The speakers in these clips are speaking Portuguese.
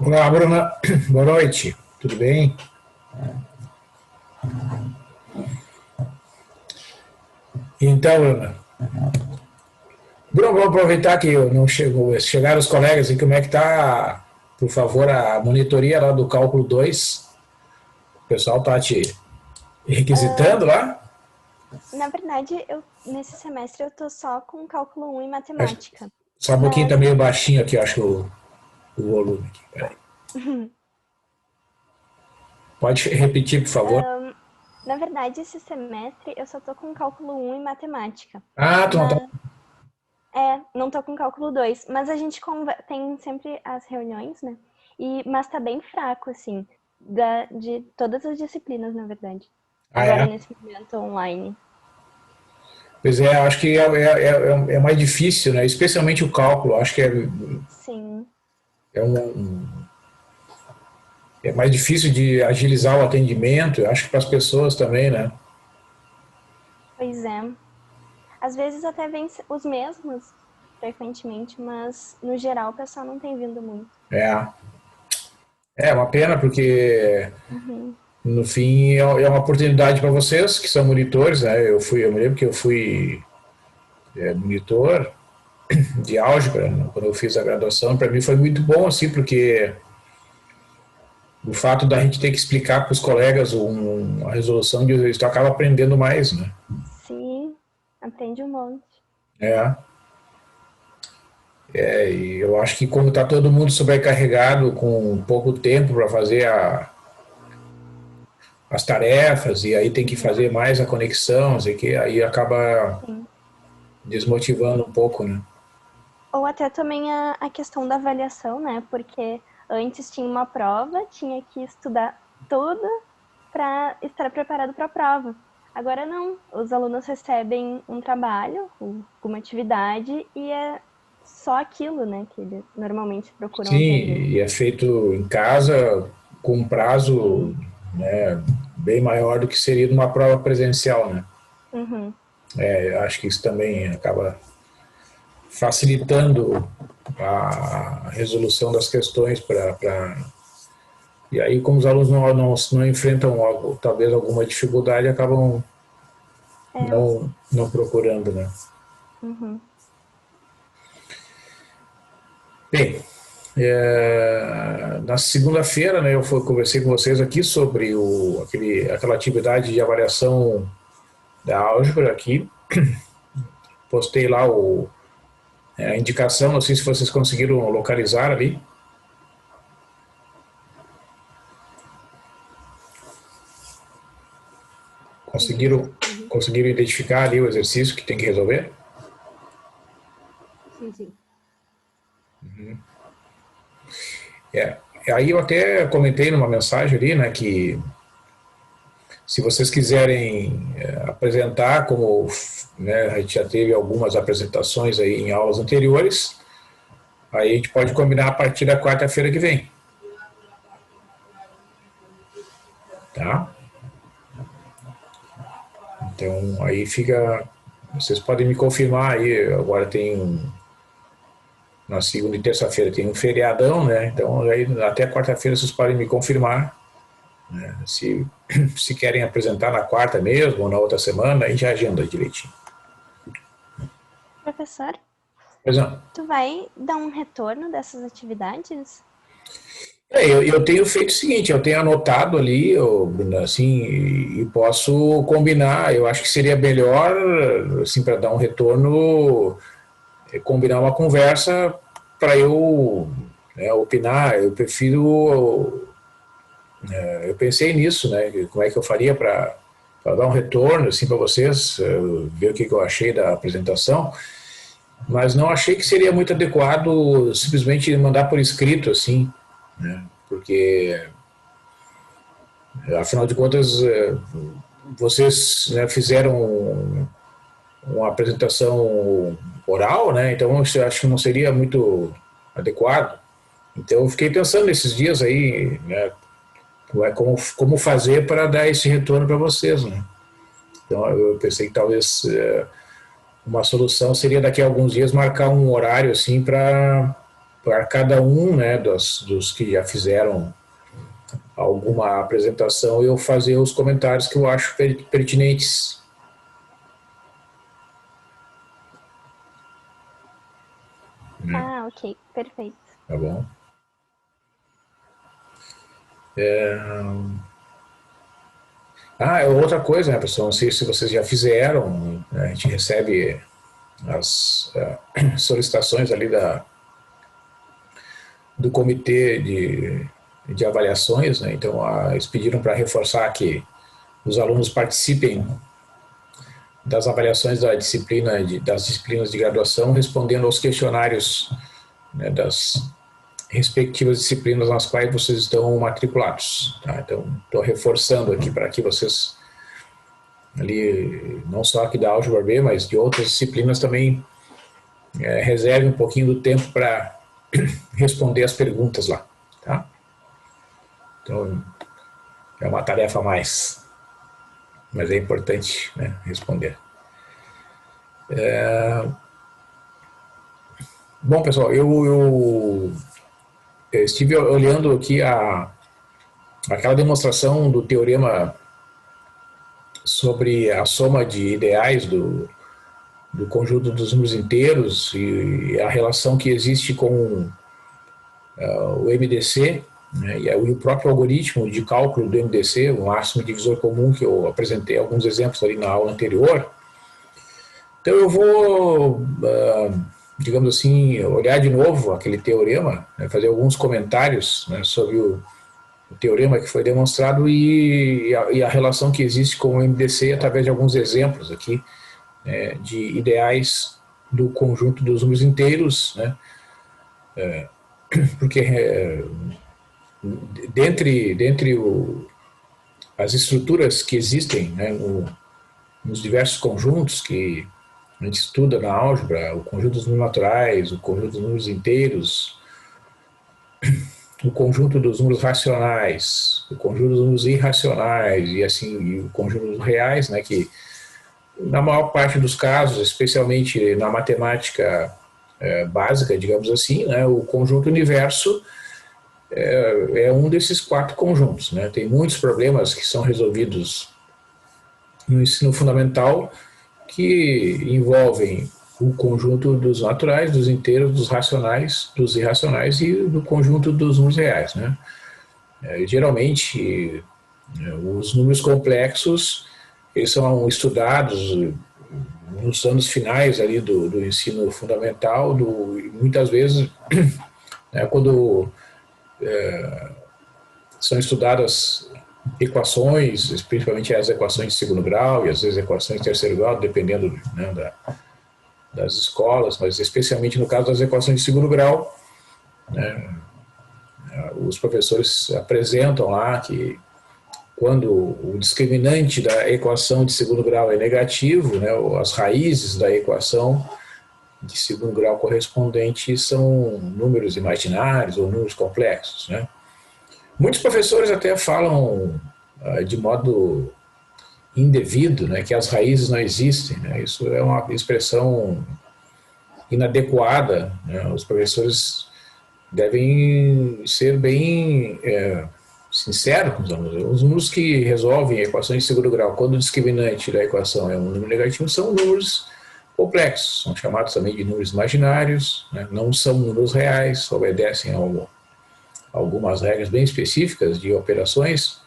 Olá, Bruna. Boa noite. Tudo bem? Então, Bruna, vamos aproveitar que não chegou, chegaram os colegas e como é que tá, por favor, a monitoria lá do cálculo 2. O pessoal tá te Ah, requisitando lá? na verdade, nesse semestre eu tô só com cálculo um e Acho- matemática. Só um pouquinho, tá Mas, meio baixinho aqui, eu acho, o volume aqui. Peraí. Pode repetir, por favor? na verdade, esse semestre eu só tô com cálculo um e matemática. Ah, tu não tá. Mas, não tô com cálculo 2. Mas a gente tem sempre as reuniões, né? Mas tá bem fraco, assim, de todas as disciplinas, na verdade. Ah, Agora, é? nesse momento online. Pois é, acho que é mais difícil, né? Especialmente o cálculo. Acho que Sim, é é mais difícil de agilizar o atendimento, eu acho que para as pessoas também, né? pois é. Às vezes até vem os mesmos, frequentemente, mas no geral o pessoal não tem vindo muito. É, é uma pena porque Uhum. no fim é uma oportunidade para vocês que são monitores, né? Eu me lembro que eu fui monitor de álgebra, né, quando eu fiz a graduação. Para mim foi muito bom assim, porque o fato da gente ter que explicar para os colegas a resolução de isso acaba aprendendo mais, né? Sim, aprende um monte. É, e eu acho que como está todo mundo sobrecarregado com pouco tempo para fazer as tarefas e aí tem que Uhum. fazer mais a conexão, sei que aí acaba Sim. desmotivando um pouco, né? Ou até também a questão da avaliação, né? Porque antes tinha uma prova, tinha que estudar tudo para estar preparado para a prova. Agora não, os alunos recebem um trabalho, alguma atividade, e é só aquilo, né, que eles normalmente procuram Sim, aprender. e é feito em casa com um prazo, Sim. né, bem maior do que seria numa prova presencial, né? Uhum. Eu acho que isso também acaba facilitando a resolução das questões e aí como os alunos não enfrentam algo, talvez alguma dificuldade acabam É. não procurando, né? Uhum. Bem, na segunda-feira, né, conversei com vocês aqui sobre aquela atividade de avaliação da álgebra aqui. Postei lá a indicação, não sei se vocês conseguiram localizar ali. Isso. Conseguiram, Uhum. conseguiram identificar ali o exercício que tem que resolver? Sim, sim. É. Aí eu até comentei numa mensagem ali, né, que se vocês quiserem apresentar, como né, a gente já teve algumas apresentações aí em aulas anteriores, aí a gente pode combinar a partir da quarta-feira que vem, tá? Então aí fica, vocês podem me confirmar aí, agora na segunda e terça-feira tem um feriadão, né? Então aí até quarta-feira vocês podem me confirmar se, se querem apresentar na quarta mesmo ou na outra semana, a gente agenda direitinho. Professor, Pois não. tu vai dar um retorno dessas atividades? Eu tenho feito o seguinte, eu tenho anotado ali, assim, e posso combinar. Eu acho que seria melhor, assim, para dar um retorno, combinar uma conversa para eu opinar. Eu prefiro, eu pensei nisso, né? Como é que eu faria para dar um retorno, assim, para vocês, ver o que eu achei da apresentação. Mas não achei que seria muito adequado simplesmente mandar por escrito, assim, né? Porque afinal de contas, vocês né, fizeram uma apresentação oral, né? Então eu acho que não seria muito adequado. Então eu fiquei pensando nesses dias aí, né? Como fazer para dar esse retorno para vocês, né? Então eu pensei que talvez uma solução seria daqui a alguns dias marcar um horário assim para cada um, né, dos que já fizeram alguma apresentação, eu fazer os comentários que eu acho pertinentes. Né? Ah, ok, perfeito. Tá bom? Outra coisa, né, pessoal? Não sei se vocês já fizeram, né, a gente recebe as solicitações ali do comitê de avaliações, né? Então, eles pediram para reforçar que os alunos participem das avaliações das disciplinas de graduação, respondendo aos questionários, né, das respectivas disciplinas nas quais vocês estão matriculados. Tá? Então, estou reforçando aqui para que vocês, ali, não só aqui da Álgebra B, mas de outras disciplinas também, reservem um pouquinho do tempo para responder as perguntas lá. Tá? Então, é uma tarefa a mais, mas é importante, né, responder. Bom, pessoal, eu estive olhando aqui aquela demonstração do teorema sobre a soma de ideais do conjunto dos números inteiros e a relação que existe com o MDC, né, e o próprio algoritmo de cálculo do MDC, o máximo divisor comum, que eu apresentei alguns exemplos ali na aula anterior. Então eu vou, digamos assim, olhar de novo aquele teorema, né, fazer alguns comentários, né, sobre o teorema que foi demonstrado e a relação que existe com o MDC através de alguns exemplos aqui, né, de ideais do conjunto dos números inteiros, né, porque dentre as estruturas que existem, né, nos diversos conjuntos que a gente estuda na álgebra, o conjunto dos números naturais, o conjunto dos números inteiros, o conjunto dos números racionais, o conjunto dos números irracionais e assim e o conjunto dos reais, né, que na maior parte dos casos, especialmente na matemática básica, digamos assim, né, o conjunto universo é um desses 4 conjuntos. Né? Tem muitos problemas que são resolvidos no ensino fundamental que envolvem o conjunto dos naturais, dos inteiros, dos racionais, dos irracionais e do conjunto dos números reais. Né? Geralmente, os números complexos eles são estudados nos anos finais ali do ensino fundamental, muitas vezes, né, quando são estudadas equações, principalmente as equações de segundo grau e às vezes equações de terceiro grau, dependendo, né, das escolas, mas especialmente no caso das equações de segundo grau, né, os professores apresentam lá que quando o discriminante da equação de segundo grau é negativo, né, as raízes da equação de segundo grau correspondente são números imaginários ou números complexos. Né? Muitos professores até falam de modo indevido, né, que as raízes não existem. Né? Isso é uma expressão inadequada. Né? Os professores devem ser bem sinceros com os alunos. Os números que resolvem equações de segundo grau, quando o discriminante da equação é um número negativo, são números complexos, são chamados também de números imaginários, né? Não são números reais, obedecem a algumas regras bem específicas de operações,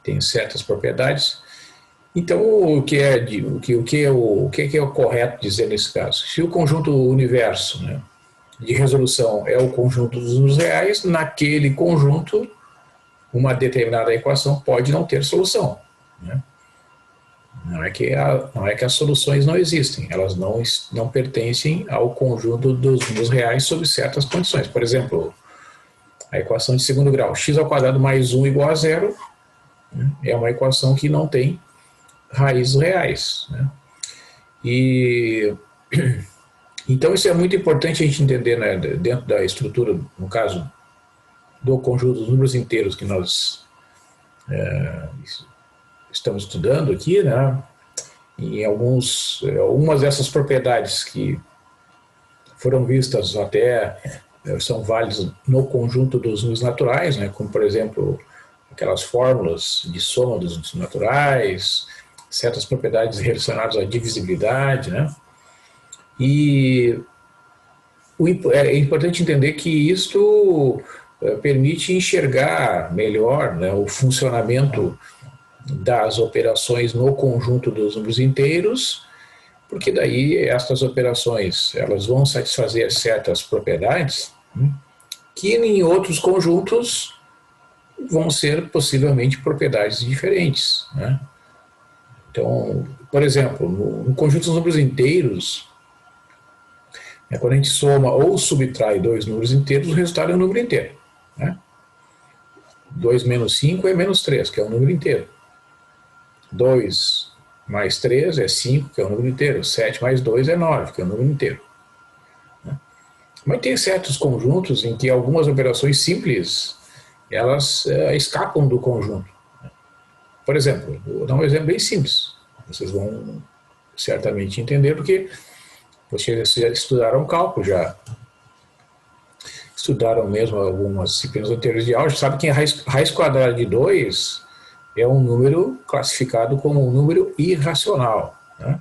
têm certas propriedades. Então, o que é o correto dizer nesse caso? Se o conjunto universo, né, de resolução é o conjunto dos números reais, naquele conjunto, uma determinada equação pode não ter solução. Né? Não é que as soluções não existem, elas não pertencem ao conjunto dos números reais sob certas condições. Por exemplo, a equação de segundo grau, x ao quadrado mais 1 igual a zero, né, é uma equação que não tem raízes reais. Né? Então isso é muito importante a gente entender, né, dentro da estrutura, no caso do conjunto dos números inteiros que nós estamos estudando aqui, né, em algumas dessas propriedades que foram vistas até, são válidas no conjunto dos números naturais, né? Como, por exemplo, aquelas fórmulas de soma dos números naturais, certas propriedades relacionadas à divisibilidade, né? E é importante entender que isto permite enxergar melhor, né, o funcionamento das operações no conjunto dos números inteiros, porque daí estas operações elas vão satisfazer certas propriedades que em outros conjuntos vão ser possivelmente propriedades diferentes, né? Então, por exemplo, no conjunto dos números inteiros, quando a gente soma ou subtrai dois números inteiros, o resultado é um número inteiro, né? 2 menos 5 é menos 3, que é um número inteiro. 2 mais 3 é 5, que é um número inteiro. 7 mais 2 é 9, que é um número inteiro. Mas tem certos conjuntos em que algumas operações simples elas escapam do conjunto. Por exemplo, vou dar um exemplo bem simples. Vocês vão certamente entender, porque vocês já estudaram cálculo, já estudaram mesmo algumas disciplinas anteriores de álgebra, sabe que a raiz quadrada de 2 é um número classificado como um número irracional, né?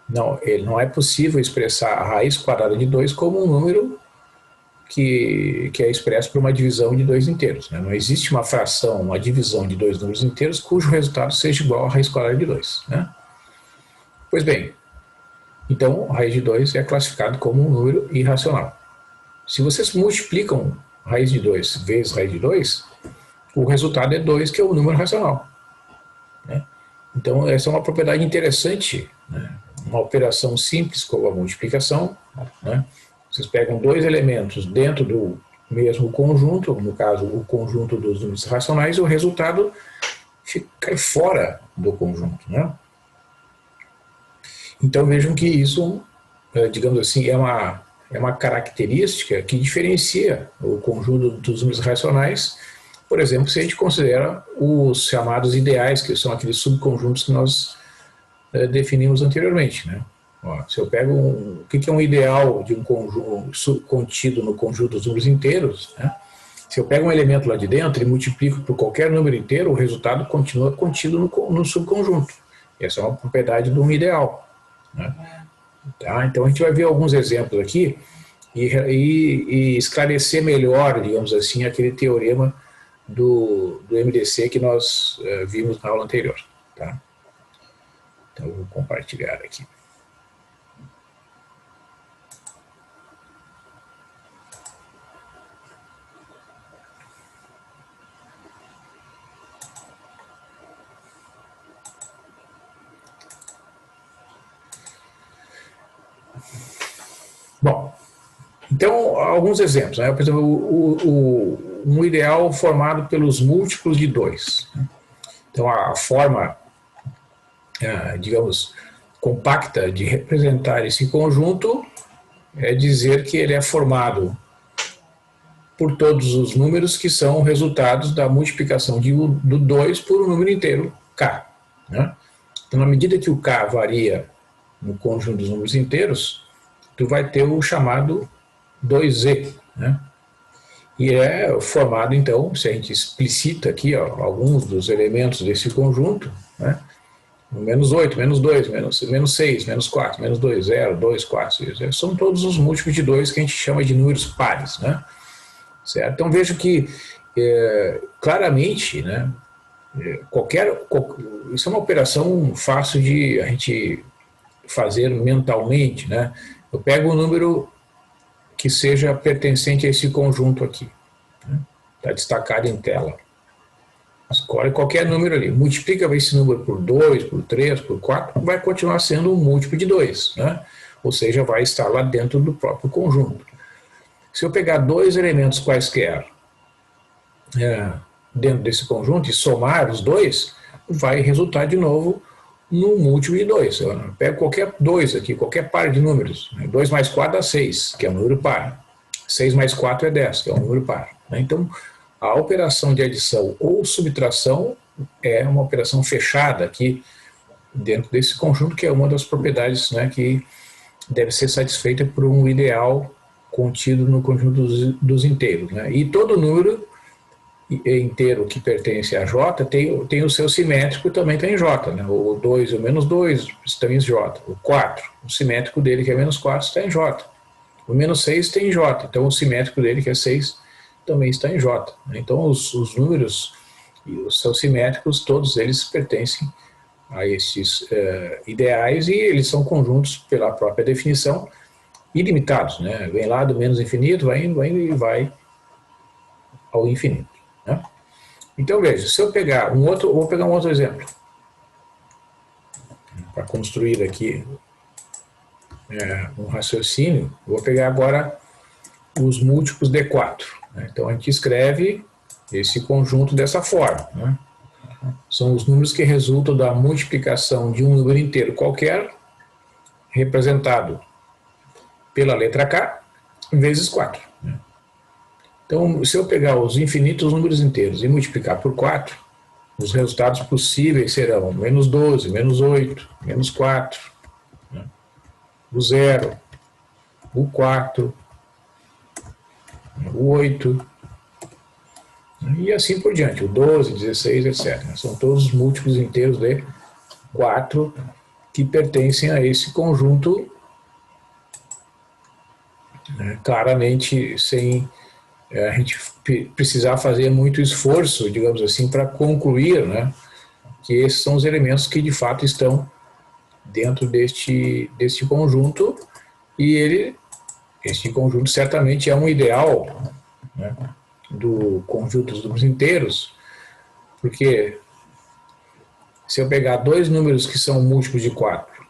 Não, ele não é possível expressar a raiz quadrada de 2 como um número que é expresso por uma divisão de dois inteiros, né? Não existe uma fração, uma divisão de dois números inteiros cujo resultado seja igual à raiz quadrada de 2, né? Pois bem, então a raiz de 2 é classificado como um número irracional. Se vocês multiplicam raiz de 2 vezes raiz de 2, o resultado é 2, que é o número racional, né? Então essa é uma propriedade interessante, né? Uma operação simples como a multiplicação, né? Vocês pegam dois elementos dentro do mesmo conjunto, no caso o conjunto dos números racionais, e o resultado cai fora do conjunto, né? Então vejam que isso, digamos assim, é uma característica que diferencia o conjunto dos números racionais. Por exemplo, se a gente considera os chamados ideais, que são aqueles subconjuntos que nós definimos anteriormente, né? Ó, se eu pego o que é um ideal de um conjunto contido no conjunto dos números inteiros, né? Se eu pego um elemento lá de dentro e multiplico por qualquer número inteiro, o resultado continua contido no subconjunto. Essa é uma propriedade de um ideal, né? Tá? Então a gente vai ver alguns exemplos aqui e esclarecer melhor, digamos assim, aquele teorema do MDC que nós vimos na aula anterior, tá? Então eu vou compartilhar aqui. Bom, então, alguns exemplos, né? Por exemplo, um ideal formado pelos múltiplos de 2. Então, a forma, digamos, compacta de representar esse conjunto é dizer que ele é formado por todos os números que são resultados da multiplicação do 2 por um número inteiro, k, né? Então, na medida que o k varia no conjunto dos números inteiros, tu vai ter o chamado 2z, né? E é formado, então, se a gente explicita aqui, ó, alguns dos elementos desse conjunto, né? Menos 8, menos 2, menos 6, menos 4, menos 2, 0, 2, 4, 6, são todos os múltiplos de 2 que a gente chama de números pares, né? Certo? Então vejo que claramente, né, isso é uma operação fácil de a gente fazer mentalmente, né? Eu pego um número que seja pertencente a esse conjunto aqui, né? Está destacado em tela. Escolhe qualquer número ali, multiplica esse número por 2, por 3, por 4, vai continuar sendo um múltiplo de 2, né? Ou seja, vai estar lá dentro do próprio conjunto. Se eu pegar dois elementos quaisquer dentro desse conjunto e somar os dois, vai resultar de novo num múltiplo de 2. Eu pego qualquer 2 aqui, qualquer par de números. 2 mais 4 dá 6, que é um número par. 6 mais 4 é 10, que é um número par. Então, a operação de adição ou subtração é uma operação fechada aqui dentro desse conjunto, que é uma das propriedades, né, que deve ser satisfeita por um ideal contido no conjunto dos inteiros, né? E todo número inteiro que pertence a J tem o seu simétrico também está em J, né? O 2 e o menos 2 estão em J. O 4, o simétrico dele, que é menos 4, está em J. O menos 6 tem em J, então o simétrico dele, que é 6, também está em J. Então os números são simétricos, todos eles pertencem a esses ideais, e eles são conjuntos pela própria definição ilimitados, né? Vem lá do menos infinito, vai indo e vai ao infinito, né? Então veja, se eu pegar vou pegar um outro exemplo para construir aqui um raciocínio. Vou pegar agora os múltiplos de 4, né? Então a gente escreve esse conjunto dessa forma, né? São os números que resultam da multiplicação de um número inteiro qualquer, representado pela letra K, vezes 4. Né? Então, se eu pegar os infinitos números inteiros e multiplicar por 4, os resultados possíveis serão menos 12, menos 8, menos 4, né? O 0, o 4, o 8, e assim por diante, o 12, 16, etc. São todos os múltiplos inteiros de 4 que pertencem a esse conjunto, né, claramente sem a gente precisar fazer muito esforço, digamos assim, para concluir, né, que esses são os elementos que de fato estão dentro deste conjunto, e este conjunto certamente é um ideal, né, do conjunto dos números inteiros, porque se eu pegar dois números que são múltiplos de 4,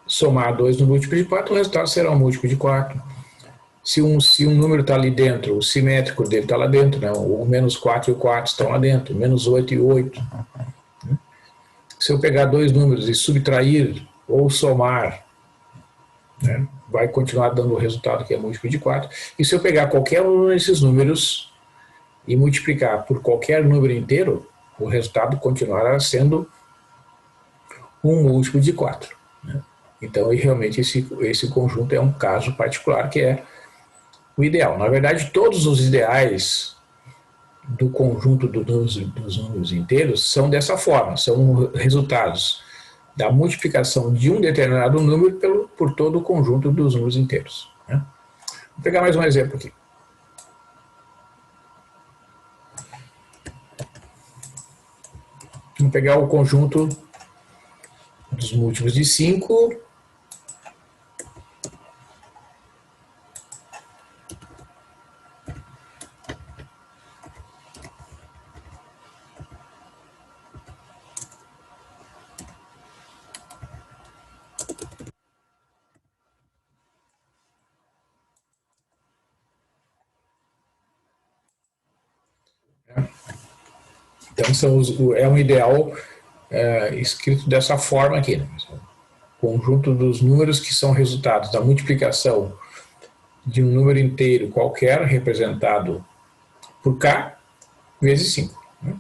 somar dois no múltiplo de 4, o resultado será um múltiplo de 4. Se um número está ali dentro, o simétrico dele está lá dentro, né? O menos 4 e o 4 estão lá dentro, menos 8 e 8. Se eu pegar dois números e subtrair ou somar, né, vai continuar dando o resultado que é múltiplo de 4. E se eu pegar qualquer um desses números e multiplicar por qualquer número inteiro, o resultado continuará sendo um múltiplo de 4. Né? Então, realmente, esse conjunto é um caso particular que é o ideal. Na verdade, todos os ideais do conjunto dos números inteiros são dessa forma, são resultados da multiplicação de um determinado número por todo o conjunto dos números inteiros. Né? Vou pegar mais um exemplo aqui. Vamos pegar o conjunto dos múltiplos de 5. Então, é um ideal escrito dessa forma aqui, né? Conjunto dos números que são resultados da multiplicação de um número inteiro qualquer, representado por K, vezes 5. Né?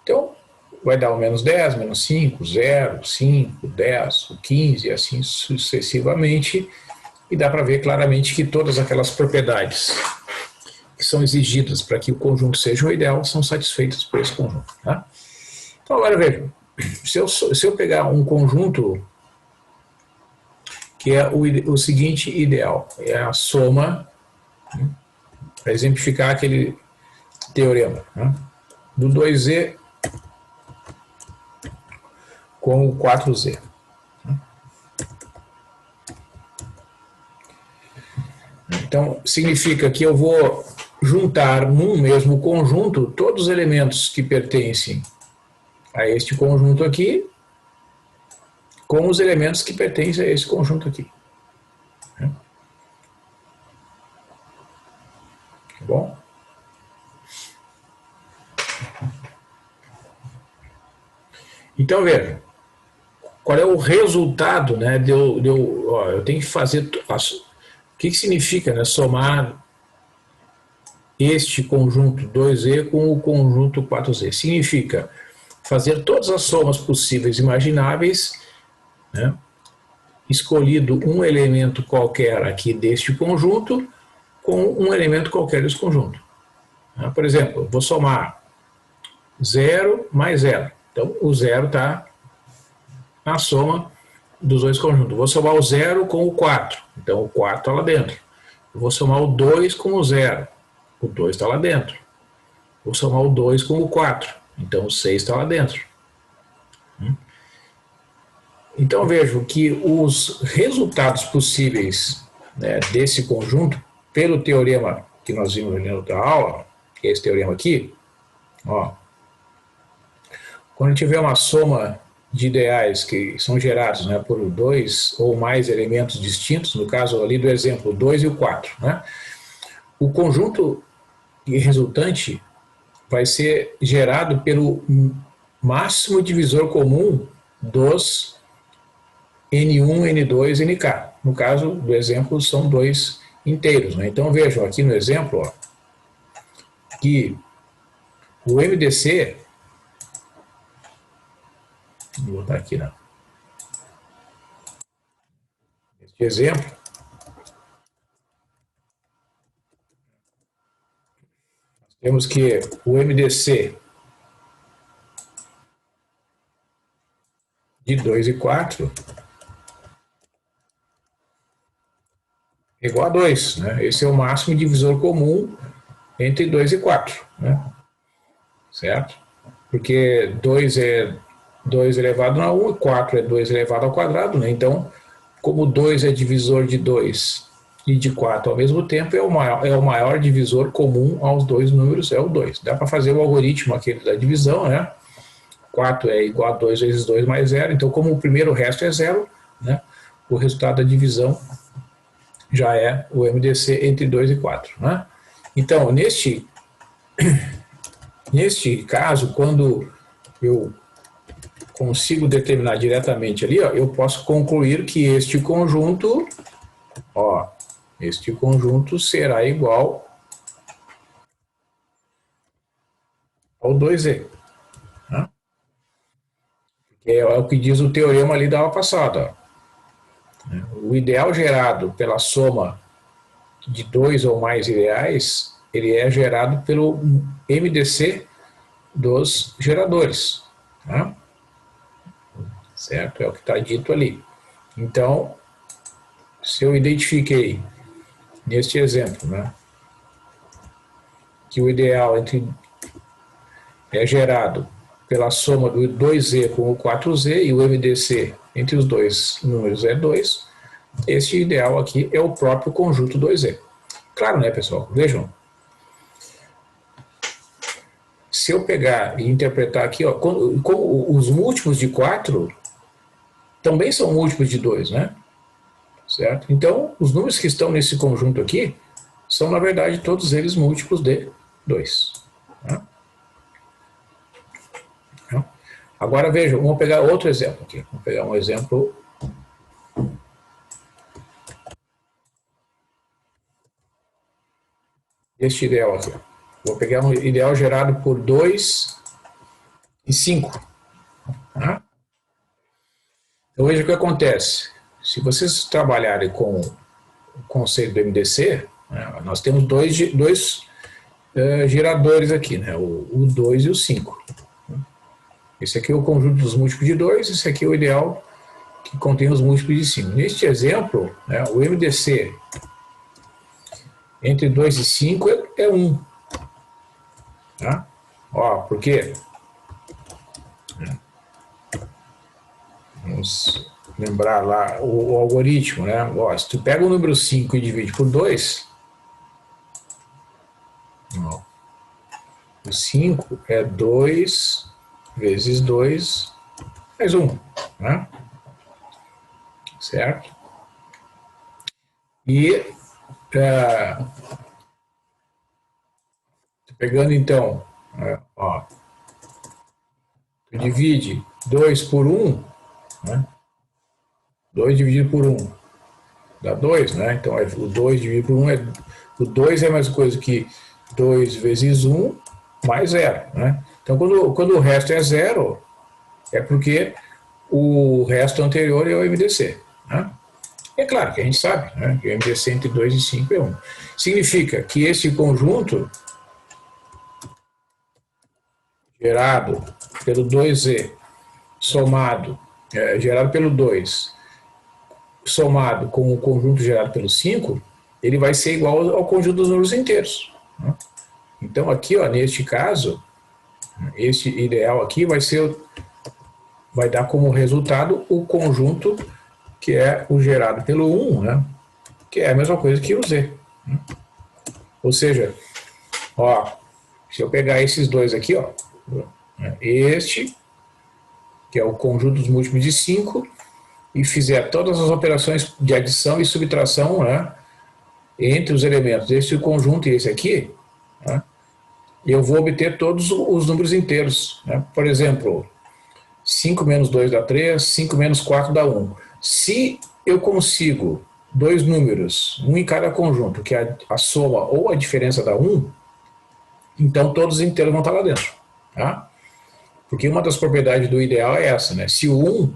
Então, vai dar o menos 10, menos 5, 0, 5, 10, 15, e assim sucessivamente, e dá para ver claramente que todas aquelas propriedades que são exigidas para que o conjunto seja o ideal são satisfeitas por esse conjunto. Tá? Então, agora veja, se eu pegar um conjunto que é o seguinte ideal, é a soma, né, para exemplificar aquele teorema, né, do 2z com o 4z. Então, significa que eu vou juntar num mesmo conjunto todos os elementos que pertencem a este conjunto aqui com os elementos que pertencem a esse conjunto aqui. Tá bom? Então, veja, qual é o resultado, né, eu tenho que fazer... O que significa, né, somar este conjunto 2z com o conjunto 4z? Significa fazer todas as somas possíveis e imagináveis, né, escolhido um elemento qualquer aqui deste conjunto com um elemento qualquer desse conjunto. Por exemplo, vou somar 0 mais 0. Então, o 0 está na soma dos dois conjuntos. Vou somar o 0 com o 4. Então, o 4 está lá dentro. Vou somar o 2 com o 0. O 2 está lá dentro. Vou somar o 2 com o 4. Então, o 6 está lá dentro. Então, vejo que os resultados possíveis, né, desse conjunto, pelo teorema que nós vimos na outra aula, que é esse teorema aqui, ó, quando tiver uma soma de ideais que são gerados, né, por dois ou mais elementos distintos, no caso ali do exemplo 2 e o 4, né, o conjunto resultante vai ser gerado pelo máximo divisor comum dos N1, N2, Nk. No caso do exemplo, são dois inteiros, né? Então vejam aqui no exemplo, ó, que o MDC, vou botar aqui, não. Este exemplo, nós temos que o MDC de 2 e 4 é igual a 2, né? Esse é o máximo divisor comum entre 2 e 4, né? Certo? Porque 2 é 2 elevado a 1 e 4 é 2 elevado ao quadrado, né? Então, como 2 é divisor de 2 e de 4 ao mesmo tempo, é o maior divisor comum aos dois números, é o 2. Dá para fazer o algoritmo aquele da divisão, né? 4 é igual a 2 vezes 2 mais 0, então como o primeiro resto é 0, né, o resultado da divisão já é o MDC entre 2 e 4. Né? Então, neste caso, quando eu consigo determinar diretamente ali, ó, eu posso concluir que este conjunto será igual ao 2E. Né? É o que diz o teorema ali da aula passada. O ideal gerado pela soma de dois ou mais ideais, ele é gerado pelo MDC dos geradores. Tá? Certo? É o que está dito ali. Então, se eu identifiquei, neste exemplo, né, que o ideal é gerado pela soma do 2Z com o 4Z e o MDC entre os dois números é 2, este ideal aqui é o próprio conjunto 2Z. Claro, né, pessoal? Vejam. Se eu pegar e interpretar aqui, ó, como os múltiplos de 4 também são múltiplos de 2, né? Certo? Então, os números que estão nesse conjunto aqui são, na verdade, todos eles múltiplos de 2. Né? Agora vejam, vamos pegar outro exemplo aqui. Vamos pegar um exemplo. Este ideal aqui. Vou pegar um ideal gerado por 2 e 5. Tá? Então veja o que acontece. Se vocês trabalharem com o conceito do MDC, né, nós temos dois geradores aqui, né, o 2 e o 5. Esse aqui é o conjunto dos múltiplos de 2, esse aqui é o ideal que contém os múltiplos de 5. Neste exemplo, né, o MDC entre 2 e 5 é 1. Tá? Ó, por quê? Vamos lembrar lá o algoritmo, né? Ó, se tu pega o número 5 e divide por 2, ó, o 5 é 2 vezes 2 mais 1, né? Certo? E pegando então, ó, tu divide 2 por 1, né? 2 dividido por 1 dá 2, né? Então o 2 dividido por 1 é. O 2 é mais coisa que 2 vezes 1 mais 0, né? Então quando o resto é 0, é porque o resto anterior é o MDC. Né? É claro que a gente sabe, né, que o MDC entre 2 e 5 é 1. Significa que esse conjunto gerado pelo 2Z somado, gerado pelo 2, somado com o conjunto gerado pelo 5, ele vai ser igual ao conjunto dos números inteiros. Né? Então aqui, ó, neste caso, este ideal aqui vai dar como resultado o conjunto que é o gerado pelo 1, né? Que é a mesma coisa que o Z. Né? Ou seja, ó, se eu pegar esses dois aqui, ó, este, que é o conjunto dos múltiplos de 5, e fizer todas as operações de adição e subtração, né, entre os elementos desse conjunto e esse aqui, né, eu vou obter todos os números inteiros. Né? Por exemplo, 5 menos 2 dá 3, 5 menos 4 dá 1. Se eu consigo dois números, um em cada conjunto, que a soma ou a diferença dá 1, então todos os inteiros vão estar lá dentro. Tá? Porque uma das propriedades do ideal é essa, né? Se o 1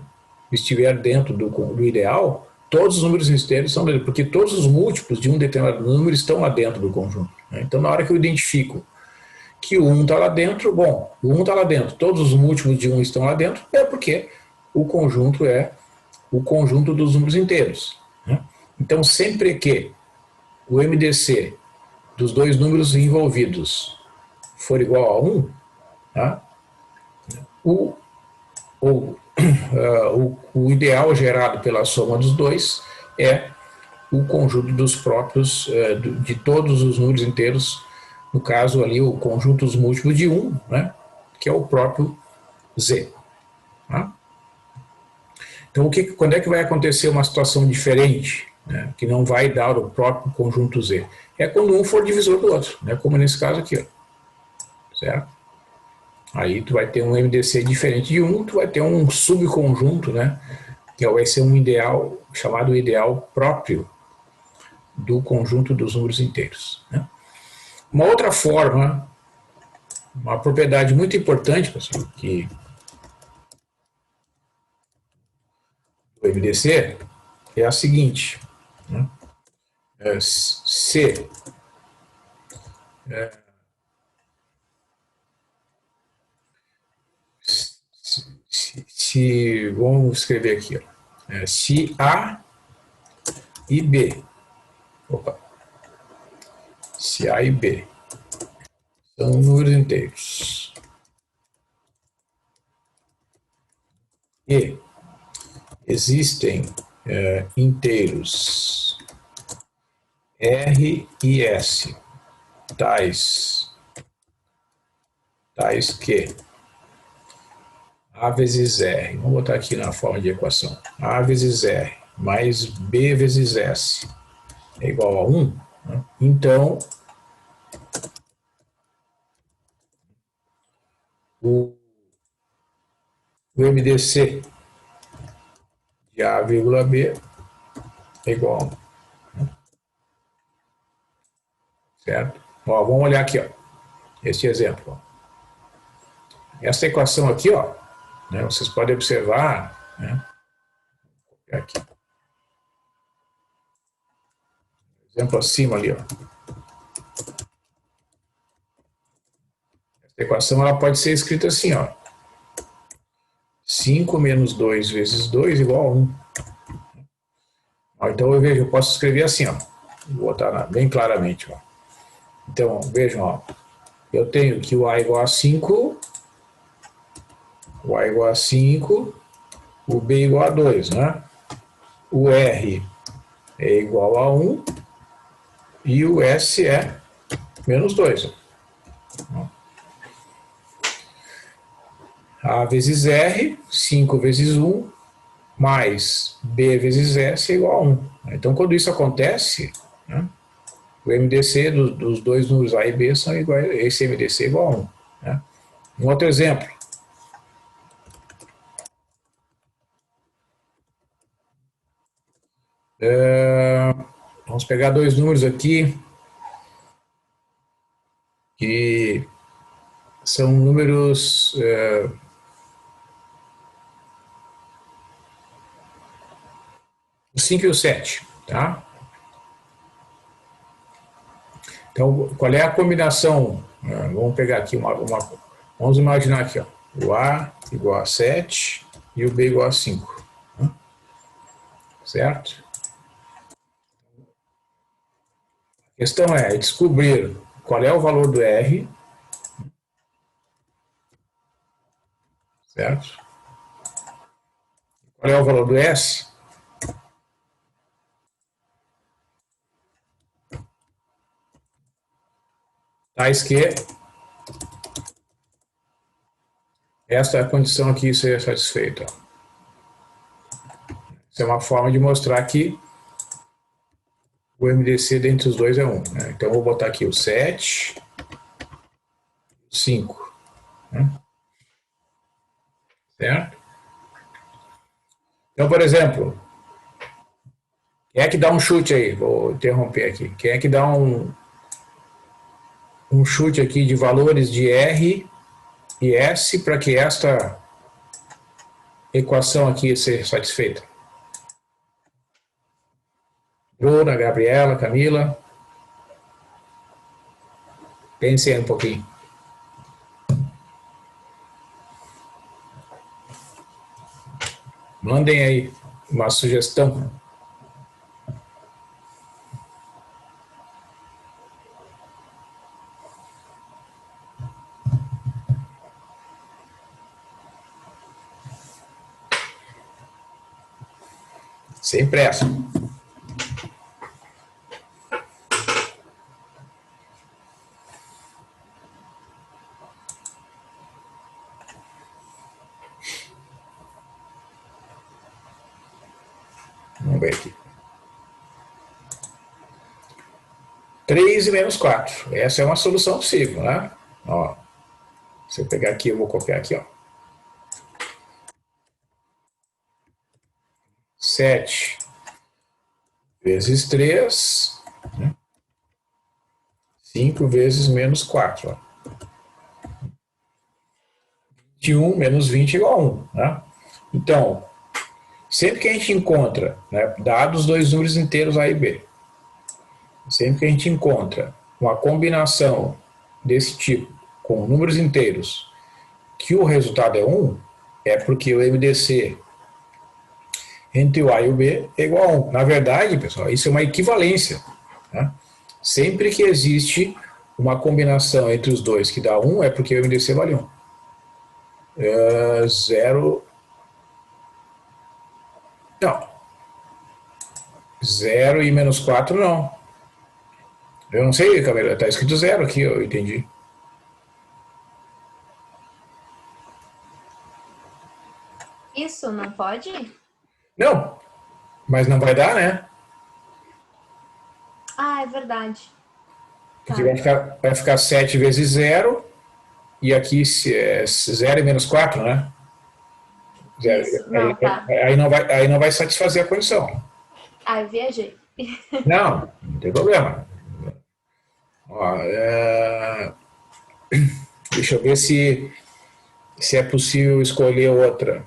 estiver dentro do ideal, todos os números inteiros são dele, porque todos os múltiplos de um determinado número estão lá dentro do conjunto. Né? Então, na hora que eu identifico que o 1 está lá dentro, bom, o 1 está lá dentro, todos os múltiplos de 1 estão lá dentro, é porque o conjunto é o conjunto dos números inteiros. Né? Então, sempre que o MDC dos dois números envolvidos for igual a 1, tá? o, o ideal gerado pela soma dos dois é o conjunto dos próprios, de todos os números inteiros, no caso ali o conjunto dos múltiplos de 1, né, que é o próprio Z. Tá? Então, quando é que vai acontecer uma situação diferente, né, que não vai dar o próprio conjunto Z? É quando um for divisor do outro, né, como nesse caso aqui. Ó, certo? Aí tu vai ter um MDC diferente de 1, tu vai ter um subconjunto, né, que vai ser um ideal, chamado ideal próprio do conjunto dos números inteiros. Né? Uma outra forma, uma propriedade muito importante, pessoal, que do MDC é a seguinte, né? Se vamos escrever aqui, ó, se A e B, opa, se A e B são números inteiros e existem inteiros R e S tais que A vezes R, vamos botar aqui na forma de equação, A vezes R mais B vezes S é igual a 1, né? Então o MDC de A, vírgula B é igual a 1, certo? Ó, vamos olhar aqui, ó, este exemplo. Ó. Essa equação aqui, ó, né, vocês podem observar, né, aqui, exemplo acima ali, ó. Essa equação ela pode ser escrita assim, ó, 5 menos 2 vezes 2 igual a 1. Ó, então eu vejo, eu posso escrever assim, ó, vou botar bem claramente, ó. Então, vejam, ó, eu tenho que o A igual a 5, o A igual a 5, o B igual a 2, né? O R é igual a 1 e o S é menos 2. A vezes R, 5 vezes 1, mais B vezes S é igual a 1. Então, quando isso acontece, né, o MDC dos dois números A e B são iguais, esse MDC é igual a 1. Né? Um outro exemplo. Vamos pegar dois números aqui que são números O 5 e o 7, tá? Então, qual é a combinação? Vamos pegar aqui vamos imaginar aqui, ó, o A igual a 7 e o B igual a 5. Certo? A questão é descobrir qual é o valor do R, certo? Qual é o valor do S? Tais que esta é a condição aqui ser satisfeita. Isso é uma forma de mostrar que o MDC dentre os dois é 1. Né? Então, eu vou botar aqui o 7, 5. Né? Certo? Então, por exemplo, quem é que dá um chute aí? Vou interromper aqui. Quem é que dá um chute aqui de valores de R e S para que esta equação aqui seja satisfeita? Bruna, Gabriela, Camila. Pensem aí um pouquinho. Mandem aí uma sugestão. Sem pressa. Vamos ver aqui. 3 e menos 4. Essa é uma solução possível, né? Ó, se eu pegar aqui, eu vou copiar aqui, ó. 7 vezes 3, né? 5 vezes menos 4. Ó. 21 menos 20 igual a 1. Né? Então, sempre que a gente encontra, né, dados dois números inteiros A e B, sempre que a gente encontra uma combinação desse tipo com números inteiros que o resultado é 1, é porque o MDC entre o A e o B é igual a 1. Na verdade, pessoal, isso é uma equivalência. Né? Sempre que existe uma combinação entre os dois que dá 1, é porque o MDC vale 1. 0... Não. 0 e menos 4 não. Eu não sei, Camila, está escrito 0 aqui, eu entendi. Isso, não pode? Não, mas não vai dar, né? Ah, é verdade. Porque vai ficar 7 vezes 0, e aqui é 0 e menos 4, né? 0. Isso, não, tá. Aí não vai satisfazer a condição. Ah, eu viajei. Não, não tem problema. Ó, deixa eu ver se é possível escolher outra.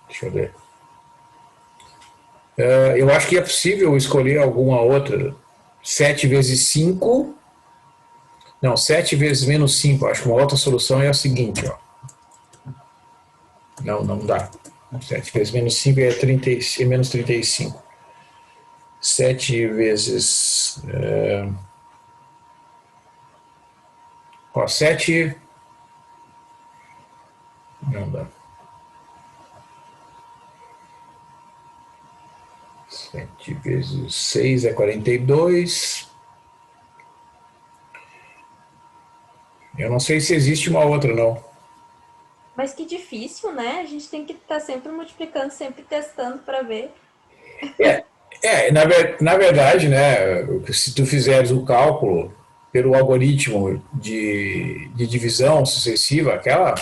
Deixa eu ver. Eu acho que é possível escolher alguma outra. 7 vezes 5. Não, 7 vezes menos 5. Acho que uma outra solução é a seguinte. Ó. Não dá. 7 vezes menos 5 é menos 35. 7 vezes... 7... Não dá. 7 vezes 6 é 42. Eu não sei se existe uma outra, não. Mas que difícil, né? A gente tem que estar sempre multiplicando, sempre testando para ver. Na verdade, né, se tu fizeres o cálculo pelo algoritmo de divisão sucessiva, aquela...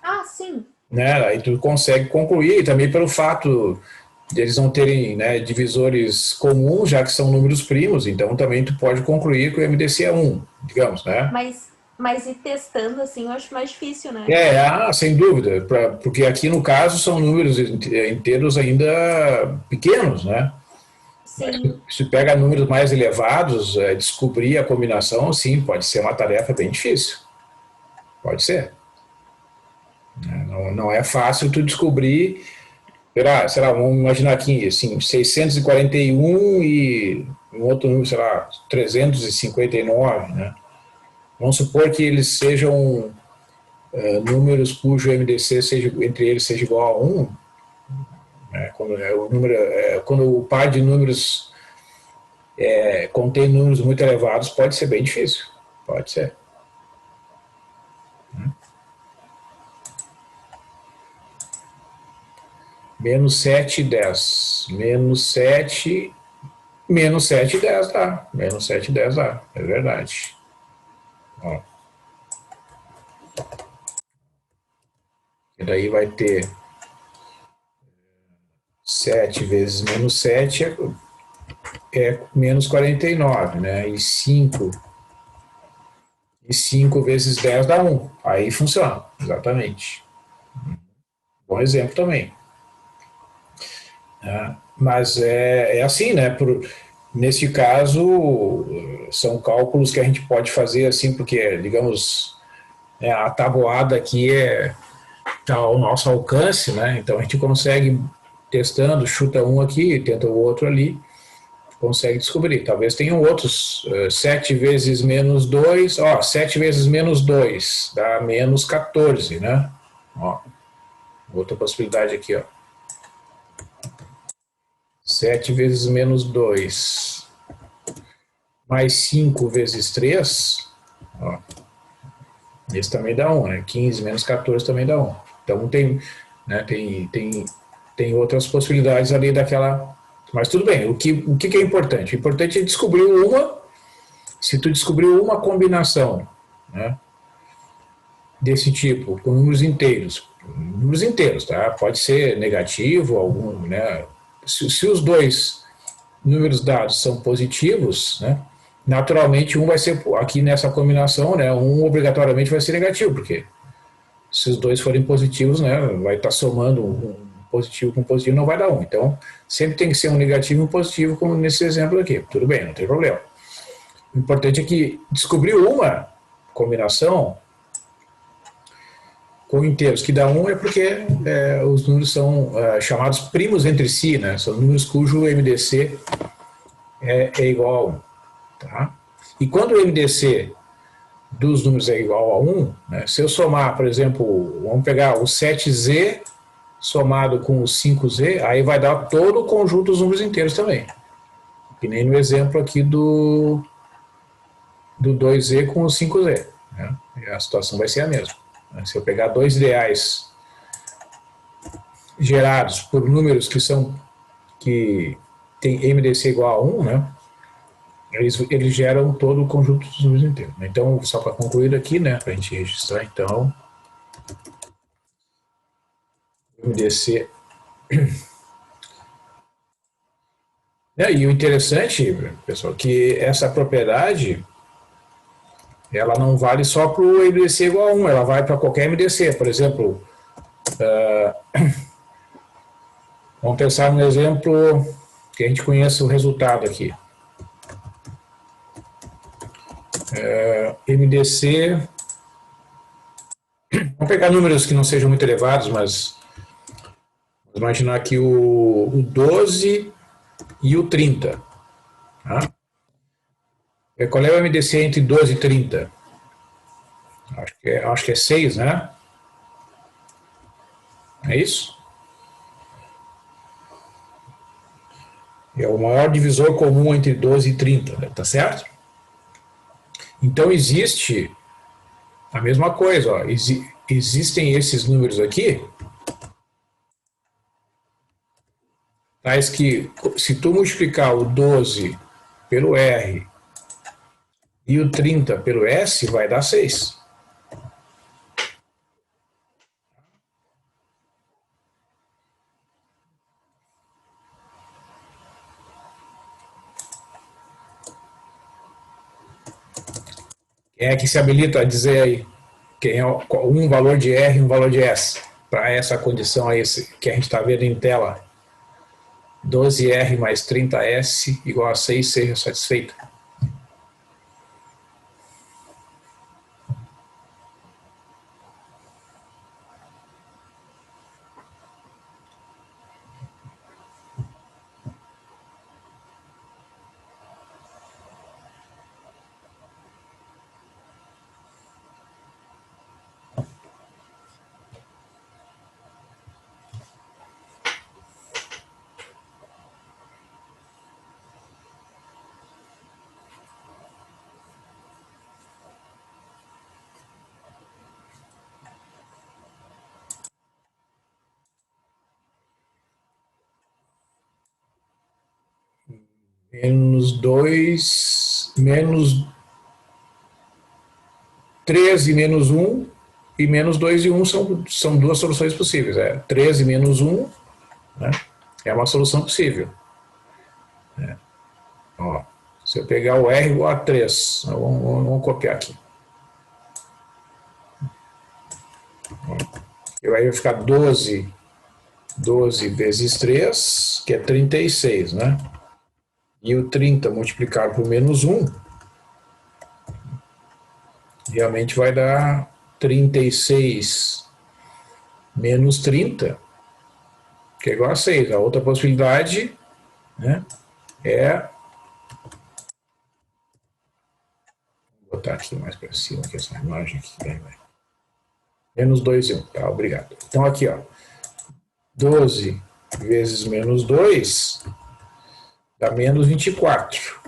Ah, sim. Né, aí tu consegue concluir, também pelo fato de eles não terem, né, divisores comuns, já que são números primos, então também tu pode concluir que o MDC é 1, digamos, né? Mas Mas ir testando assim, eu acho mais difícil, né? Sem dúvida, porque aqui no caso são números inteiros ainda pequenos, né? Mas Sim. se pega números mais elevados, descobrir a combinação, sim, pode ser uma tarefa bem difícil. Pode ser. Não, não é fácil tu descobrir, sei lá, vamos imaginar aqui, assim, 641 e um outro número, sei lá, 359, né? Vamos supor que eles sejam números cujo MDC seja, entre eles seja igual a 1, né? Quando o par de números contém números muito elevados, pode ser bem difícil. Pode ser. Menos 7 e 10. Menos 7 e 10 dá. Menos 7 e 10 dá. É verdade. Ó. E daí vai ter 7 vezes menos 7 é menos 49, né? E cinco vezes 10 dá 1. Aí funciona, exatamente. Bom exemplo também. Mas é assim, né? Nesse caso, são cálculos que a gente pode fazer assim, porque, digamos, a tabuada aqui está ao nosso alcance, né? Então a gente consegue, testando, chuta um aqui, tenta o outro ali, consegue descobrir. Talvez tenham outros. 7 vezes menos 2, 7 vezes menos 2 dá menos 14, né? Ó, outra possibilidade aqui, ó. 7 vezes menos 2 mais 5 vezes 3, ó, esse também dá 1, né? 15 menos 14 também dá 1. Então né, tem outras possibilidades ali daquela. Mas tudo bem, o que é importante? O importante é descobrir se tu descobriu uma combinação, né, desse tipo, com números inteiros, tá? Pode ser negativo, algum, né? Se os dois números dados são positivos, né, naturalmente um vai ser, aqui nessa combinação, né, um obrigatoriamente vai ser negativo, porque se os dois forem positivos, né, vai estar somando um positivo com positivo, não vai dar um. Então, sempre tem que ser um negativo e um positivo, como nesse exemplo aqui. Tudo bem, não tem problema. O importante é que descobriu uma combinação com inteiros que dá um é porque os números são chamados primos entre si, né? São números cujo MDC é igual a 1. Tá? E quando o MDC dos números é igual a 1, né, se eu somar, por exemplo, vamos pegar o 7Z somado com o 5Z, aí vai dar todo o conjunto dos números inteiros também. Que nem no exemplo aqui do 2Z com o 5Z. Né? A situação vai ser a mesma. Se eu pegar dois ideais gerados por números que tem MDC igual a 1, né? Eles geram todo o conjunto dos números inteiros. Então, só para concluir aqui, né, para a gente registrar, então, MDC. E o interessante, pessoal, que essa propriedade ela não vale só para o MDC igual a 1, ela vai para qualquer MDC. Por exemplo, vamos pensar no exemplo que a gente conhece o resultado aqui. MDC, vamos pegar números que não sejam muito elevados, mas vamos imaginar aqui o 12 e o 30. Tá? Qual é o MDC entre 12 e 30? Acho que é 6, né? É isso? É o maior divisor comum entre 12 e 30, né? Tá certo? Então existe a mesma coisa, ó. Existem esses números aqui, tais que se tu multiplicar o 12 pelo R e o 30 pelo S, vai dar 6. Quem é que se habilita a dizer aí quem é um valor de R e um valor de S? Para essa condição aí que a gente está vendo em tela. 12R mais 30S igual a 6 seja satisfeita. Menos 2, menos 13 menos 1 e menos 2 e 1 são duas soluções possíveis. 13 menos 1, né, é uma solução possível. Ó, se eu pegar o R igual a 3, vamos copiar aqui. Aí vai ficar 12 vezes 3, que é 36, né? E o 30 multiplicado por menos 1, realmente vai dar 36 menos 30, que é igual a 6. A outra possibilidade, né, é... Vou botar aqui mais para cima, que essa imagem aqui. Menos 2 e 1, tá? Obrigado. Então aqui, ó, 12 vezes menos 2 dá menos 24.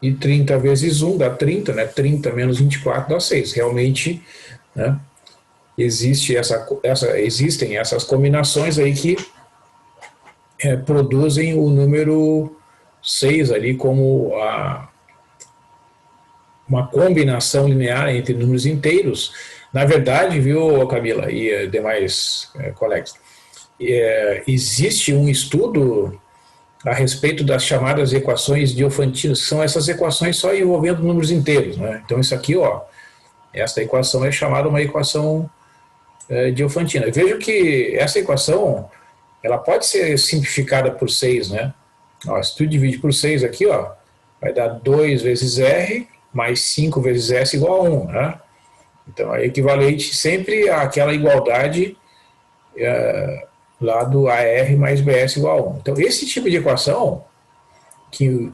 E 30 vezes 1 dá 30, né? 30 menos 24 dá 6. Realmente, né, existem essas combinações aí que produzem o número 6 ali como uma combinação linear entre números inteiros. Na verdade, viu, Camila e demais colegas, existe um estudo a respeito das chamadas equações diofantinas, que são essas equações só envolvendo números inteiros, né? Então isso aqui, ó, essa equação é chamada uma equação diofantina. Veja que essa equação, ela pode ser simplificada por 6, né? Ó, se tu divide por 6 aqui, ó, vai dar 2 vezes R mais 5 vezes S igual a 1, né? Então é equivalente sempre àquela igualdade lá do AR mais BS igual a 1. Então, esse tipo de equação, em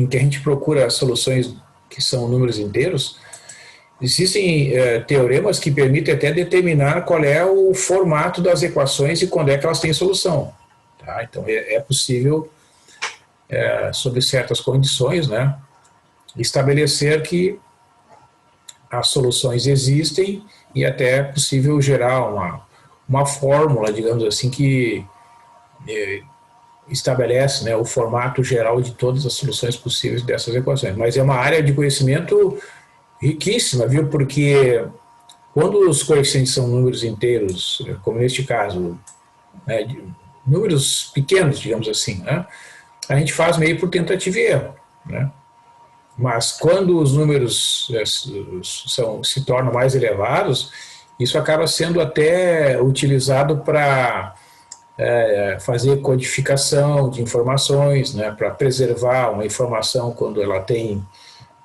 que a gente procura soluções que são números inteiros, existem teoremas que permitem até determinar qual é o formato das equações e quando é que elas têm solução. Tá? Então, é possível, sob certas condições, né, estabelecer que as soluções existem e até é possível gerar uma fórmula, digamos assim, que estabelece, né, o formato geral de todas as soluções possíveis dessas equações. Mas é uma área de conhecimento riquíssima, viu? Porque quando os coeficientes são números inteiros, como neste caso, né, números pequenos, digamos assim, né, a gente faz meio por tentativa e erro, né? Mas quando os números se tornam mais elevados, isso acaba sendo até utilizado para fazer codificação de informações, né, para preservar uma informação quando ela tem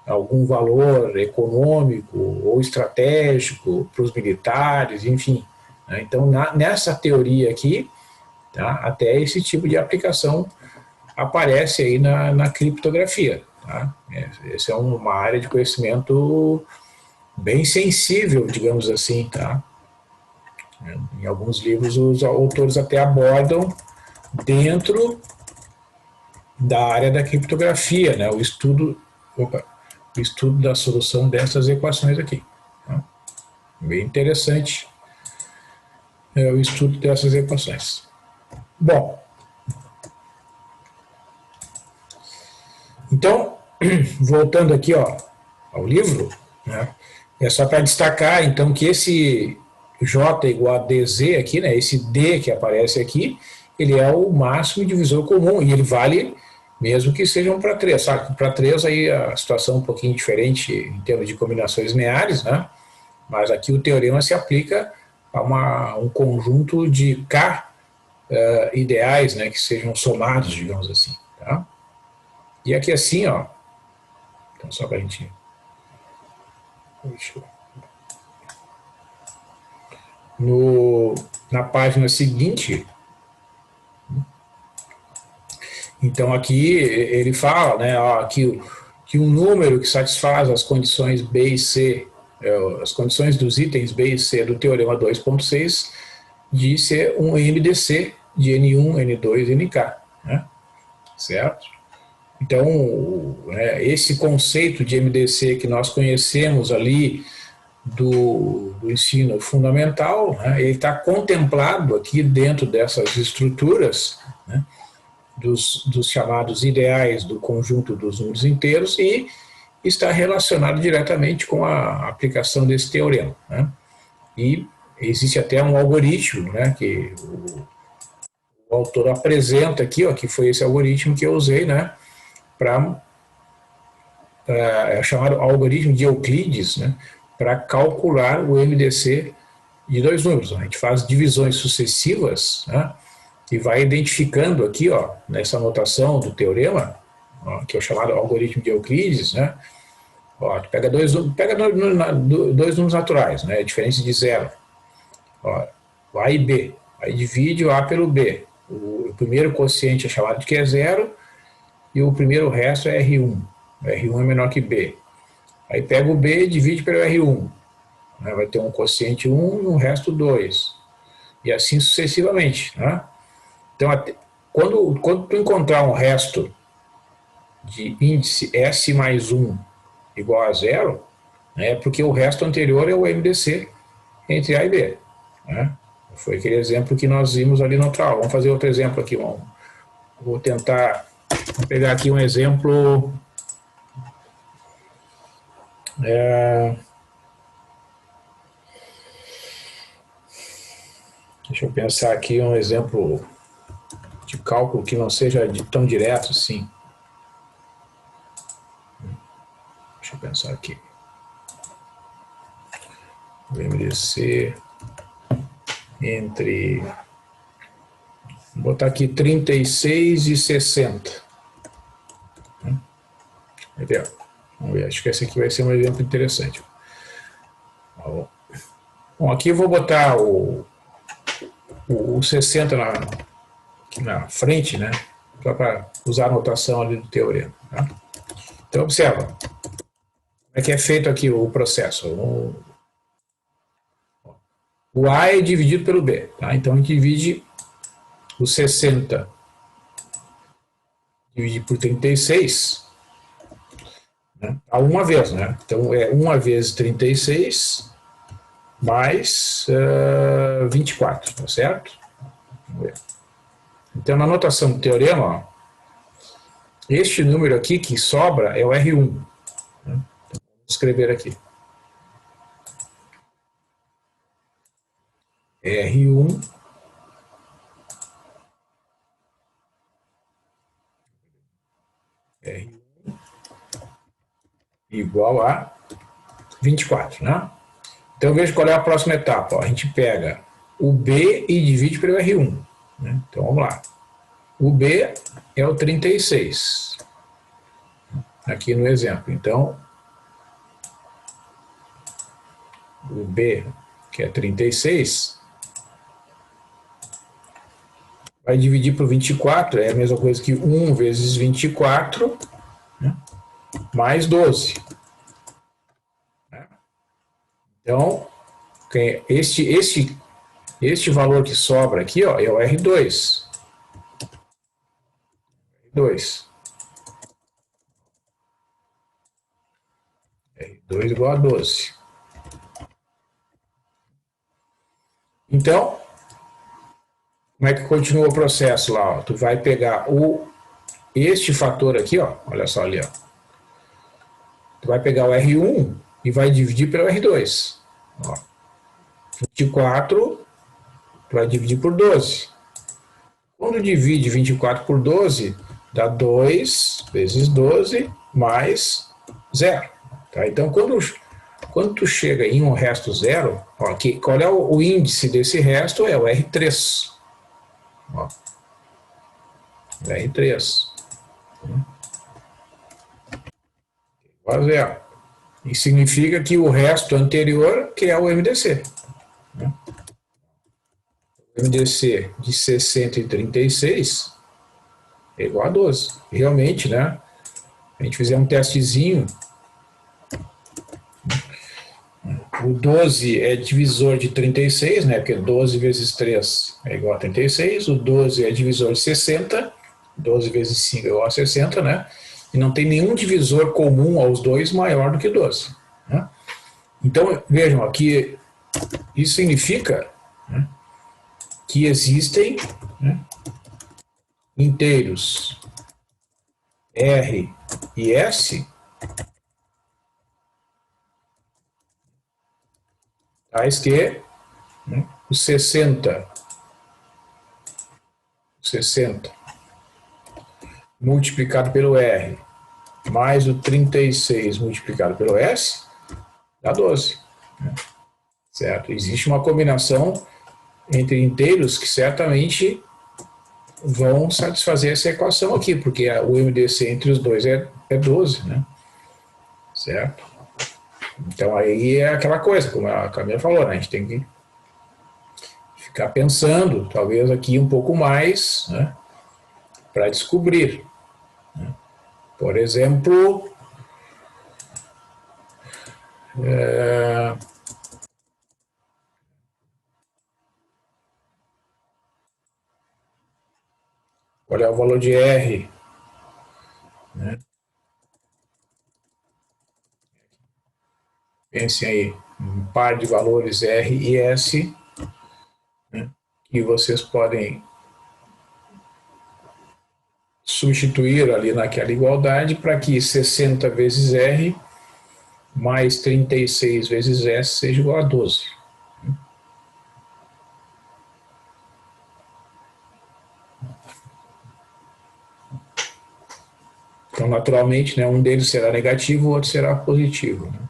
algum valor econômico ou estratégico para os militares, enfim. Né? Então, nessa teoria aqui, tá, até esse tipo de aplicação aparece aí na criptografia. Tá? Essa é uma área de conhecimento bem sensível, digamos assim, tá? Em alguns livros os autores até abordam dentro da área da criptografia, né? O estudo da solução dessas equações aqui. Tá? Bem interessante o estudo dessas equações. Bom, então, voltando aqui, ó, ao livro, né? É só para destacar, então, que esse J igual a DZ aqui, né, esse D que aparece aqui, ele é o máximo divisor comum e ele vale mesmo que sejam para 3, sabe? Para 3 aí a situação é um pouquinho diferente em termos de combinações lineares, né? Mas aqui o teorema se aplica a um conjunto de K ideais, né, que sejam somados, digamos assim. Tá? E aqui assim, ó, então só para a gente... Na página seguinte, então aqui ele fala, né, ó, que um número que satisfaz as condições B e C, as condições dos itens B e C do teorema 2.6, de ser um MDC de N1, N2, NK, né? Certo? Então, esse conceito de MDC que nós conhecemos ali do ensino fundamental, né, ele está contemplado aqui dentro dessas estruturas, né, dos chamados ideais do conjunto dos números inteiros e está relacionado diretamente com a aplicação desse teorema, né? E existe até um algoritmo, né, que o autor apresenta aqui, ó, que foi esse algoritmo que eu usei, né, é chamado algoritmo de Euclides, né, para calcular o MDC de dois números. A gente faz divisões sucessivas, né, e vai identificando aqui, ó, nessa notação do teorema, ó, que é o chamado algoritmo de Euclides, né, ó, pega dois números naturais, né, diferentes de zero, ó, A e B, aí divide o A pelo B. O primeiro quociente é chamado de que é zero e o primeiro resto é R1. R1 é menor que B. Aí pega o B e divide pelo R1. Vai ter um quociente 1 e um resto 2. E assim sucessivamente. Né? Então, quando tu encontrar um resto de índice S mais 1 igual a zero, é porque o resto anterior é o MDC entre A e B. Né? Foi aquele exemplo que nós vimos ali no outro aula. Vamos fazer outro exemplo aqui. Vou tentar pegar aqui um exemplo. Deixa eu pensar aqui um exemplo de cálculo que não seja tão direto assim. Deixa eu pensar aqui. O MDC entre... Vou botar aqui 36 e 60. Vamos ver, acho que esse aqui vai ser um exemplo interessante. Bom, aqui eu vou botar o 60 aqui na frente, né? Só para usar a notação ali do teorema. Tá? Então, observa. Como é que é feito aqui o processo? O A é dividido pelo B. Tá? Então, a gente divide o 60 dividido por 36, né? A uma vez, né? Então, é 1 vezes 36 mais 24, tá certo? Vamos ver. Então, na notação do teorema, ó, este número aqui que sobra é o R1. Né? Então, vou escrever aqui. R1 igual a 24, né? Então, veja qual é a próxima etapa. Ó. A gente pega o B e divide pelo R1. Né? Então, vamos lá. O B é o 36. Aqui no exemplo. Então, o B, que é 36, vai dividir por 24, é a mesma coisa que 1 vezes 24, né? Mais 12. Então, este valor que sobra aqui, ó, é o R2. R2 igual a 12. Então, como é que continua o processo lá? Ó? Tu vai pegar este fator aqui, ó, olha só ali, ó. Tu vai pegar o R1 e vai dividir pelo R2. Ó. 24, tu vai dividir por 12. Quando divide 24 por 12, dá 2 vezes 12 mais 0. Tá? Então, quando tu chega em um resto zero, ó, aqui, qual é o índice desse resto? É o R3. Ó, o R3. Igual a zero. E significa que o resto anterior, que é o MDC. Né? O MDC de 636 é igual a 12. Realmente, né? A gente fizer um testezinho, o 12 é divisor de 36, né? Porque 12 vezes 3 é igual a 36. O 12 é divisor de 60. 12 vezes 5 é igual a 60, né? E não tem nenhum divisor comum aos dois maior do que 12. Né? Então, vejam, aqui, isso significa, né, que existem, né, inteiros R e S tais que, né, o 60 multiplicado pelo R mais o 36 multiplicado pelo S dá 12. Né? Certo? Existe uma combinação entre inteiros que certamente vão satisfazer essa equação aqui, porque o MDC entre os dois é 12, né? Certo? Então aí é aquela coisa, como a Camila falou, né? A gente tem que ficar pensando, talvez aqui um pouco mais, né? Para descobrir. Né? Por exemplo, qual é o valor de R? Né? Pensem aí, um par de valores R e S, né? Que vocês podem substituir ali naquela igualdade para que 60 vezes R mais 36 vezes S seja igual a 12. Então, naturalmente, né, um deles será negativo, o outro será positivo. Né?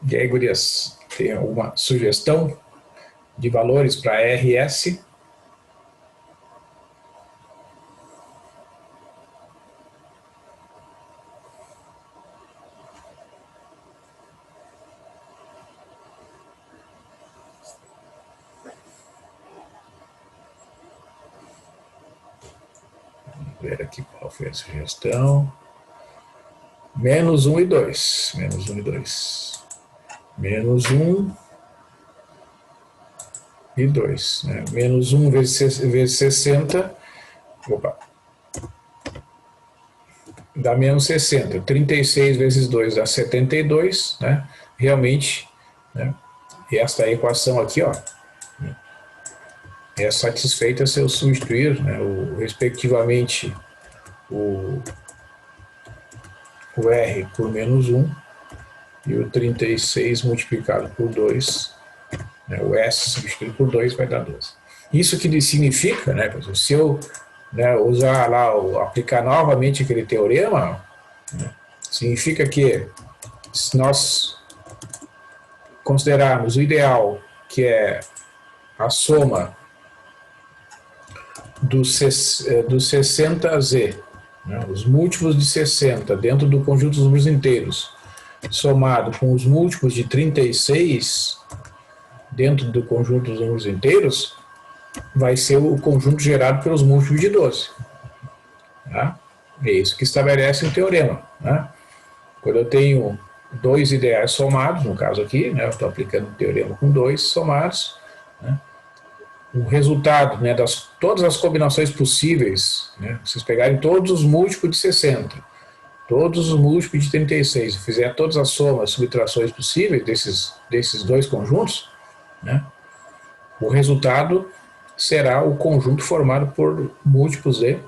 E aí, gurias, tem alguma sugestão de valores para RS? Vamos ver aqui qual foi a sugestão. Menos 1 e 2. Menos 1 e 2. Menos 1 e 2. Né? Menos 1 vezes 60. Opa. Dá menos 60. 36 vezes 2 dá 72. Né? Realmente, né? Esta equação aqui, ó, é satisfeita se eu substituir, né, respectivamente o R por menos 1 e o 36 multiplicado por 2, né, o S substituído por 2 vai dar 12. Isso que significa, né, se eu, né, usar lá, aplicar novamente aquele teorema, né, significa que se nós considerarmos o ideal, que é a soma dos 60Z, né, os múltiplos de 60 dentro do conjunto dos números inteiros, somado com os múltiplos de 36 dentro do conjunto dos números inteiros, vai ser o conjunto gerado pelos múltiplos de 12. Tá? É isso que estabelece o teorema. Né? Quando eu tenho dois ideais somados, no caso aqui, né, eu estou aplicando o teorema com 2 somados, né, o resultado, né, todas as combinações possíveis, né, vocês pegarem todos os múltiplos de 60, todos os múltiplos de 36, e fizer todas as somas, subtrações possíveis desses dois conjuntos, né, o resultado será o conjunto formado por múltiplos de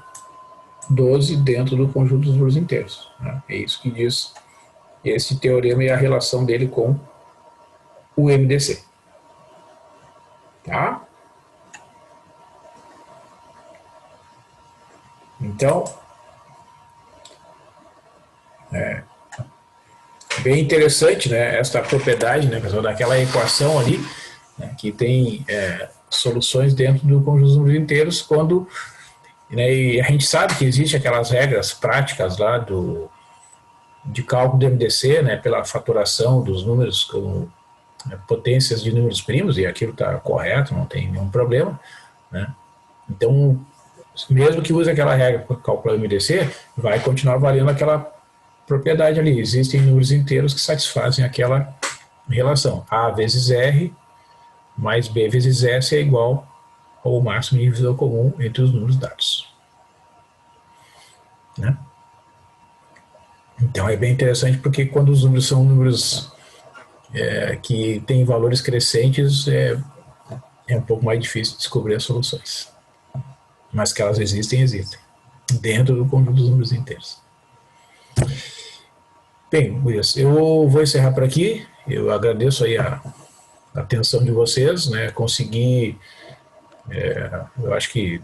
12 dentro do conjunto dos números inteiros, né. É isso que diz esse teorema e a relação dele com o MDC. Tá? Então, bem interessante, né, esta propriedade, né, pessoal, daquela equação ali, né, que tem soluções dentro do conjunto dos números inteiros, quando, né, e a gente sabe que existe aquelas regras práticas lá de cálculo do MDC, né, pela fatoração dos números com potências de números primos, e aquilo está correto, não tem nenhum problema, né? Então, mesmo que use aquela regra para calcular o MDC, vai continuar valendo aquela propriedade ali. Existem números inteiros que satisfazem aquela relação. A vezes R mais B vezes S é igual ao máximo divisor comum entre os números dados, né? Então é bem interessante, porque quando os números são números que têm valores crescentes, é um pouco mais difícil descobrir as soluções. Mas que elas existem, existem. Dentro do conjunto dos números inteiros. Bem, Luiz, eu vou encerrar por aqui. Eu agradeço aí a atenção de vocês, né? Consegui, eu acho que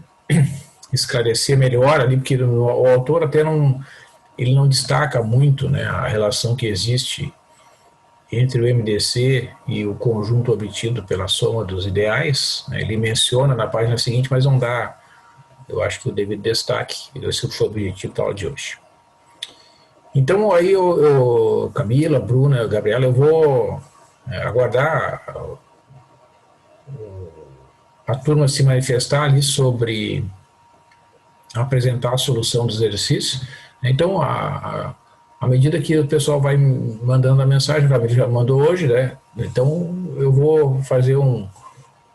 esclarecer melhor ali, porque o autor até ele não destaca muito, né, a relação que existe entre o MDC e o conjunto obtido pela soma dos ideais, né? Ele menciona na página seguinte, mas não dá, eu acho que o devido destaque. Esse foi o objetivo da aula de hoje. Então aí, Camila, Bruna, Gabriela, eu vou aguardar a turma se manifestar ali sobre apresentar a solução dos exercícios. Então, à medida que o pessoal vai mandando a mensagem, a já mandou hoje, né? Então, eu vou fazer uma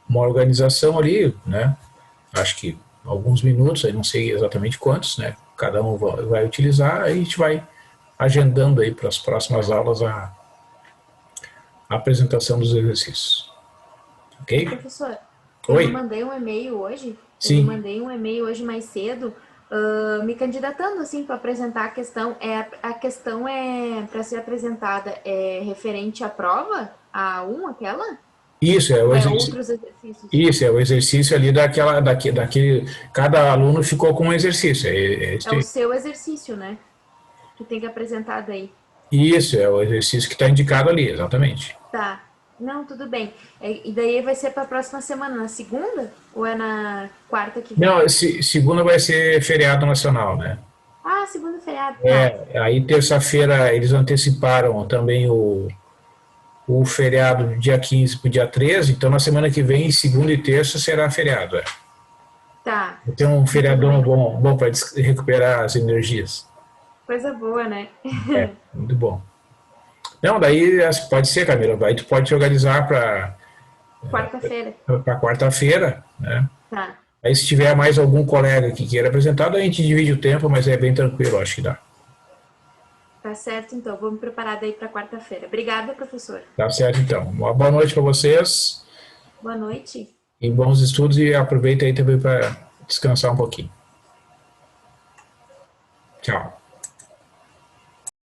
organização ali, né? Acho que alguns minutos, aí não sei exatamente quantos, né? Cada um vai utilizar, aí a gente vai agendando aí para as próximas aulas a apresentação dos exercícios. Ok? Professor, Oi? eu mandei um e-mail hoje. Sim. Eu mandei um e-mail hoje mais cedo, me candidatando assim para apresentar a questão. A questão para ser apresentada referente à prova, a aquela? Isso, é o exercício. Outros exercícios. Isso, é o exercício ali daquele. Cada aluno ficou com um exercício. É o seu exercício, né? Que tem que apresentar daí. Isso, é o exercício que está indicado ali, exatamente. Tá. Não, tudo bem. E daí vai ser para a próxima semana, na segunda? Ou é na quarta que vem? Não, segunda vai ser feriado nacional, né? Ah, segunda feriado. Tá. Aí terça-feira eles anteciparam também o feriado do dia 15 para o dia 13, então na semana que vem, segunda e terça, será feriado. Tá. Tem um feriadão bom para recuperar as energias. Coisa boa, né? Muito bom. Não, daí pode ser, Camila, aí tu pode te organizar para quarta-feira. Para quarta-feira, né? Tá. Aí se tiver mais algum colega que queira apresentar, a gente divide o tempo, mas é bem tranquilo, acho que dá. Tá certo, então. Vou me preparar daí para quarta-feira. Obrigada, professor. Tá certo, então. Uma boa noite para vocês. Boa noite. E bons estudos, e aproveita aí também para descansar um pouquinho. Tchau.